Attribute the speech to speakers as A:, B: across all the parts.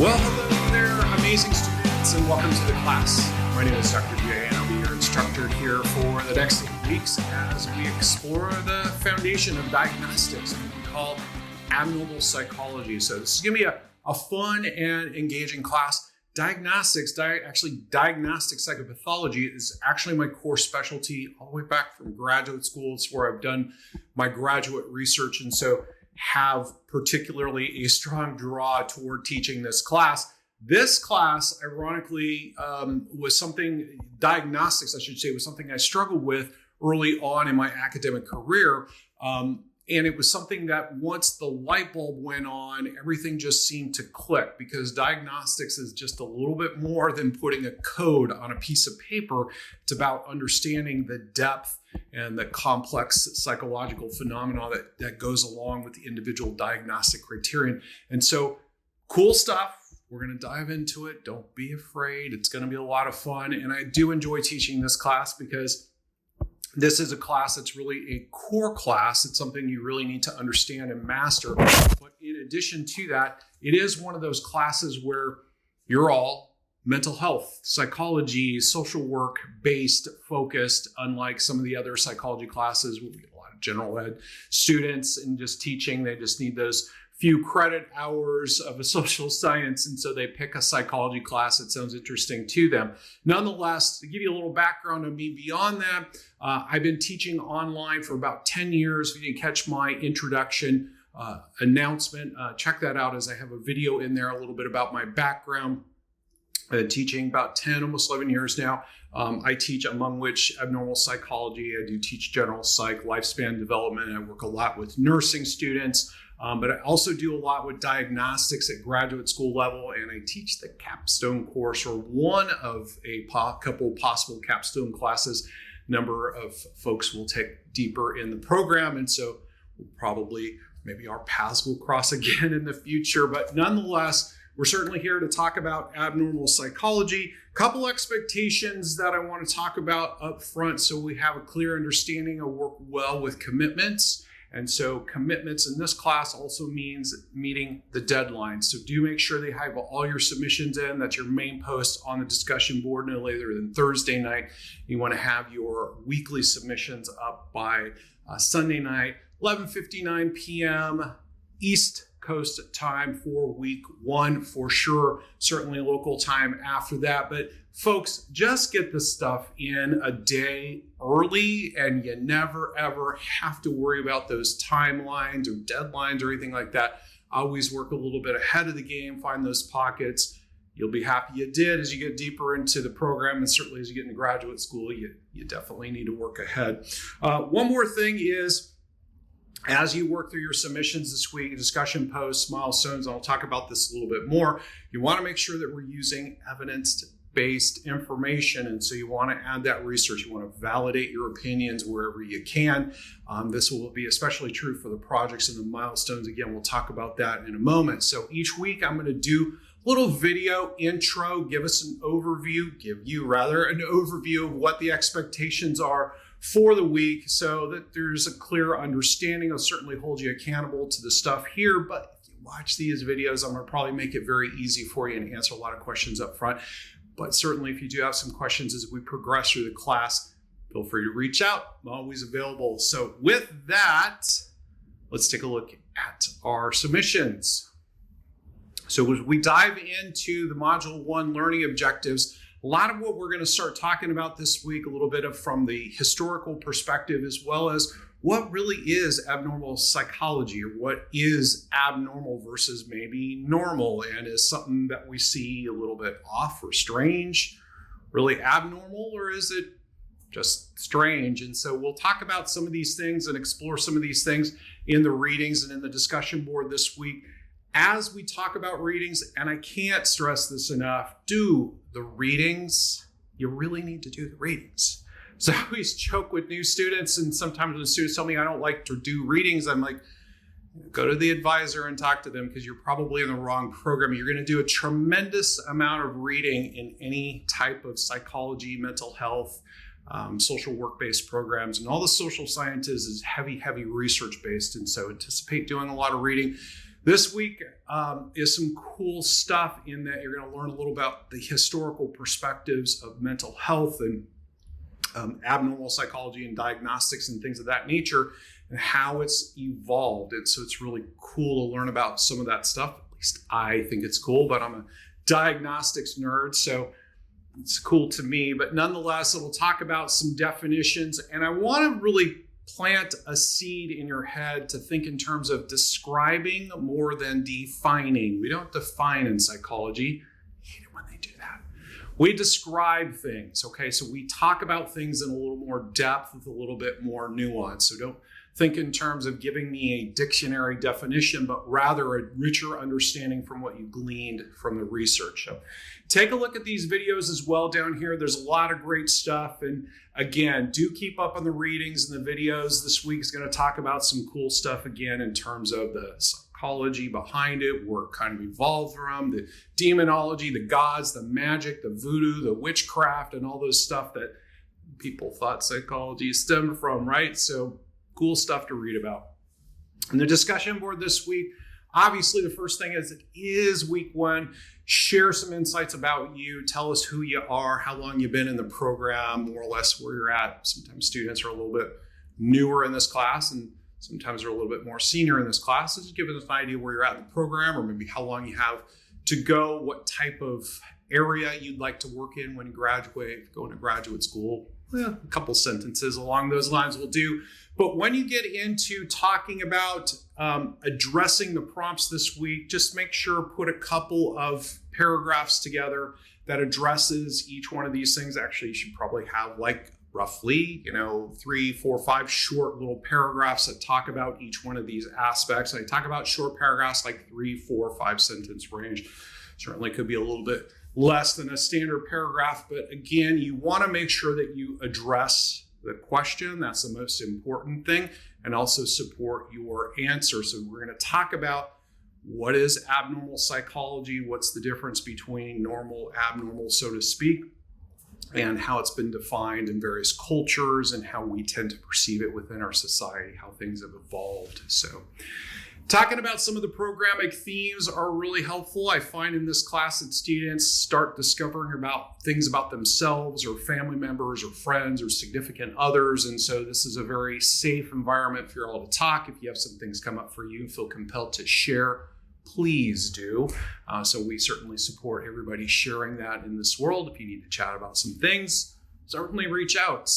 A: Well, hello there, amazing students, and welcome to the class. My name is Dr. Jay, and I'll be your instructor here for the next 8 weeks as we explore the foundation of diagnostics, what we call abnormal psychology. So this is going to be a fun and engaging class. Diagnostic psychopathology is actually my core specialty all the way back from graduate school. It's where I've done my graduate research, and so have particularly a strong draw toward teaching this class. This class, ironically, was something, diagnostics, I should say, was something I struggled with early on in my academic career. And it was something that once the light bulb went on, everything just seemed to click, because diagnostics is just a little bit more than putting a code on a piece of paper. It's about understanding the depth and the complex psychological phenomena that goes along with the individual diagnostic criterion. And so, cool stuff. We're going to dive into it. Don't be afraid. It's going to be a lot of fun. And I do enjoy teaching this class because this is a class that's really a core class. It's something you really need to understand and master. But in addition to that, it is one of those classes where you're all mental health, psychology, social work based, focused, unlike some of the other psychology classes. We get a lot of general ed students and just teaching. They just need those few credit hours of a social science, and so they pick a psychology class that sounds interesting to them. Nonetheless, to give you a little background on me beyond that, I've been teaching online for about 10 years. If you didn't catch my introduction announcement, check that out, as I have a video in there a little bit about my background. Teaching about 10, almost 11 years now. I teach, among which abnormal psychology. I do teach general psych, lifespan development. I work a lot with nursing students. But I also do a lot with diagnostics at graduate school level, and I teach the capstone course, or one of a couple possible capstone classes. Number of folks will take deeper in the program, and so we'll probably, maybe our paths will cross again in the future. But nonetheless, we're certainly here to talk about abnormal psychology. Couple expectations that I want to talk about up front so we have a clear understanding of work well with commitments. And so commitments in this class also means meeting the deadline. So do make sure they have all your submissions in. That's your main post on the discussion board no later than Thursday night. You want to have your weekly submissions up by Sunday night, 11:59 p.m. East Coast time for week 1 for sure. Certainly local time after that. But folks, just get the stuff in a day early, and you never ever have to worry about those timelines or deadlines or anything like that. Always work a little bit ahead of the game, find those pockets. You'll be happy you did as you get deeper into the program, and certainly as you get into graduate school, you definitely need to work ahead. One more thing is, as you work through your submissions this week, discussion posts, milestones, and I'll talk about this a little bit more, you want to make sure that we're using evidence-based information. And so you want to add that research. You want to validate your opinions wherever you can. This will be especially true for the projects and the milestones. Again, we'll talk about that in a moment. So each week I'm going to do a little video intro, give you an overview of what the expectations are for the week, so that there's a clear understanding. I'll certainly hold you accountable to the stuff here, but if you watch these videos, I'm going to probably make it very easy for you and answer a lot of questions up front. But certainly if you do have some questions as we progress through the class, feel free to reach out. I'm always available. So with that, let's take a look at our submissions. So as we dive into the Module 1 learning objectives, a lot of what we're going to start talking about this week, a little bit of from the historical perspective, as well as what really is abnormal psychology, or what is abnormal versus maybe normal, and is something that we see a little bit off or strange really abnormal, or is it just strange? And so we'll talk about some of these things and explore some of these things in the readings and in the discussion board this week. As we talk about readings, and I can't stress this enough, do the readings. You really need to do the readings. So I always joke with new students, and sometimes when students tell me I don't like to do readings, I'm like, go to the advisor and talk to them, because you're probably in the wrong program. You're going to do a tremendous amount of reading in any type of psychology, mental health, social work-based programs, and all the social sciences is heavy research-based. And so anticipate doing a lot of reading. This week is some cool stuff in that you're going to learn a little about the historical perspectives of mental health and abnormal psychology and diagnostics and things of that nature and how it's evolved. And so it's really cool to learn about some of that stuff. At least I think it's cool, but I'm a diagnostics nerd, so it's cool to me. But nonetheless, it'll talk about some definitions, and I want to really plant a seed in your head to think in terms of describing more than defining. We don't define in psychology. I hate it when they do that. We describe things, okay? So we talk about things in a little more depth with a little bit more nuance. So don't think in terms of giving me a dictionary definition, but rather a richer understanding from what you gleaned from the research. So take a look at these videos as well down here. There's a lot of great stuff. And again, do keep up on the readings and the videos. This week is going to talk about some cool stuff again in terms of the psychology behind it, where it kind of evolved from, the demonology, the gods, the magic, the voodoo, the witchcraft, and all those stuff that people thought psychology stemmed from, right? So cool stuff to read about. And the discussion board this week, obviously the first thing is it is week one. Share some insights about you. Tell us who you are, how long you've been in the program, more or less where you're at. Sometimes students are a little bit newer in this class and sometimes they're a little bit more senior in this class. So just give us an idea where you're at in the program or maybe how long you have to go, what type of area you'd like to work in when you graduate, go into graduate school. A couple sentences along those lines will do. But when you get into talking about addressing the prompts this week, just make sure put a couple of paragraphs together that addresses each one of these things. Actually, you should probably have like roughly, 3, 4, 5 short little paragraphs that talk about each one of these aspects. I talk about short paragraphs like 3, 4, 5 sentence range. Certainly could be a little bit less than a standard paragraph, but again, you want to make sure that you address the question. That's the most important thing, and also support your answer. So we're going to talk about what is abnormal psychology, what's the difference between normal, abnormal, so to speak, and how it's been defined in various cultures and how we tend to perceive it within our society, how things have evolved. So talking about some of the programmatic themes are really helpful. I find in this class that students start discovering about things about themselves or family members or friends or significant others. And so this is a very safe environment for you all to talk. If you have some things come up for you and feel compelled to share, please do. So we certainly support everybody sharing that in this world. If you need to chat about some things, certainly reach out.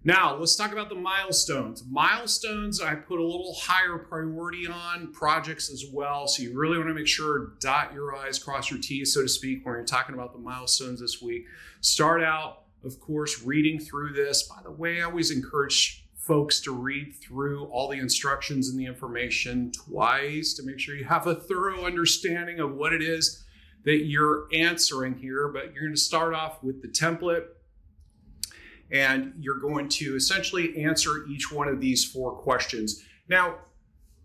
A: Now, let's talk about the milestones. Milestones, I put a little higher priority on, projects as well. So you really want to make sure, dot your I's, cross your T's, so to speak, when you're talking about the milestones this week. Start out, of course, reading through this. By the way, I always encourage folks to read through all the instructions and the information twice to make sure you have a thorough understanding of what it is that you're answering here. But you're going to start off with the template, and you're going to essentially answer each one of these 4 questions. Now,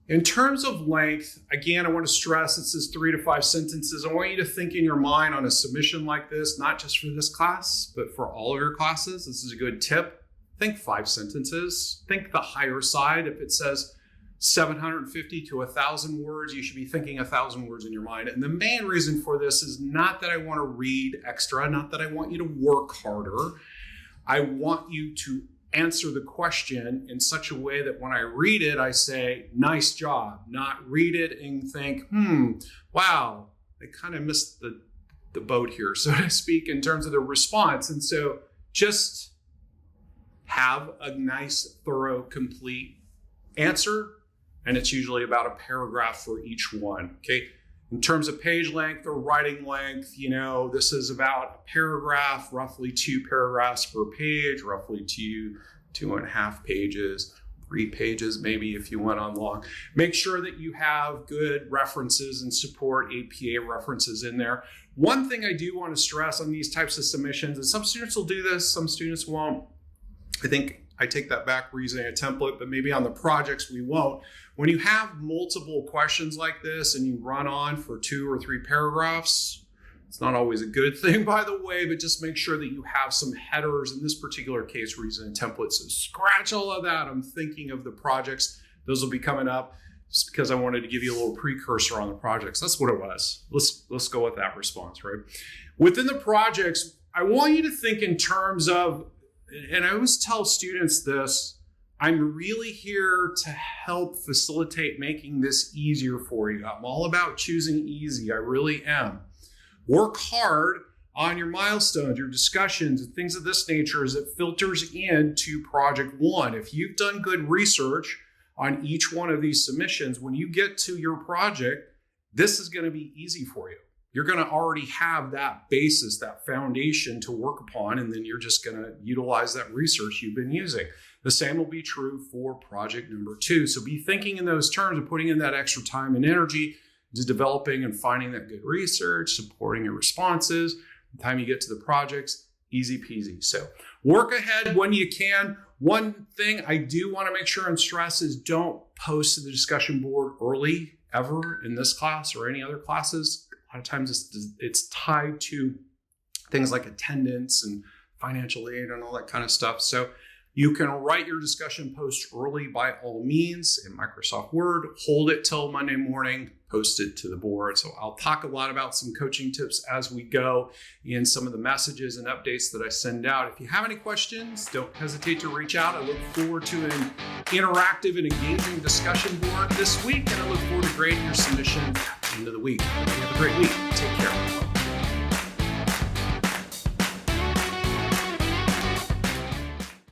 A: in terms of length, again, I want to stress it says 3 to 5 sentences. I want you to think in your mind on a submission like this, not just for this class, but for all of your classes. This is a good tip. Think 5 sentences. Think the higher side. If it says 750 to 1,000 words, you should be thinking 1,000 words in your mind. And the main reason for this is not that I want to read extra, not that I want you to work harder. I want you to answer the question in such a way that when I read it, I say, nice job, not read it and think, wow, I kind of missed the boat here, so to speak, in terms of the response. And so just have a nice, thorough, complete answer. And it's usually about a paragraph for each one, okay? In terms of page length or writing length, this is about a paragraph, roughly 2 paragraphs per page, roughly 2.5 pages, 3 pages, maybe if you went on long. Make sure that you have good references and support APA references in there. One thing I do want to stress on these types of submissions, and some students will do this, some students won't. I think I take that back, we're using a template, but maybe on the projects we won't. When you have multiple questions like this and you run on for 2 or 3 paragraphs, it's not always a good thing, by the way, but just make sure that you have some headers. In this particular case, we're using a template, so scratch all of that. I'm thinking of the projects. Those will be coming up. Just because I wanted to give you a little precursor on the projects. That's what it was. Let's go with that response, right? Within the projects, I want you to think in terms of, and I always tell students this, I'm really here to help facilitate making this easier for you. I'm all about choosing easy. I really am. Work hard on your milestones, your discussions, and things of this nature as it filters into project one. If you've done good research on each one of these submissions, when you get to your project, this is going to be easy for you. You're going to already have that basis, that foundation to work upon, and then you're just going to utilize that research you've been using. The same will be true for project number two. So be thinking in those terms of putting in that extra time and energy to developing and finding that good research, supporting your responses. By the time you get to the projects, easy peasy. So work ahead when you can. One thing I do want to make sure and stress is don't post to the discussion board early ever in this class or any other classes. A lot of times it's tied to things like attendance and financial aid and all that kind of stuff. So you can write your discussion post early by all means in Microsoft Word, hold it till Monday morning, post it to the board. So I'll talk a lot about some coaching tips as we go in some of the messages and updates that I send out. If you have any questions, don't hesitate to reach out. I look forward to an interactive and engaging discussion board this week, and I look forward to grading your submission at the end of the week. Everybody have a great week. Take care.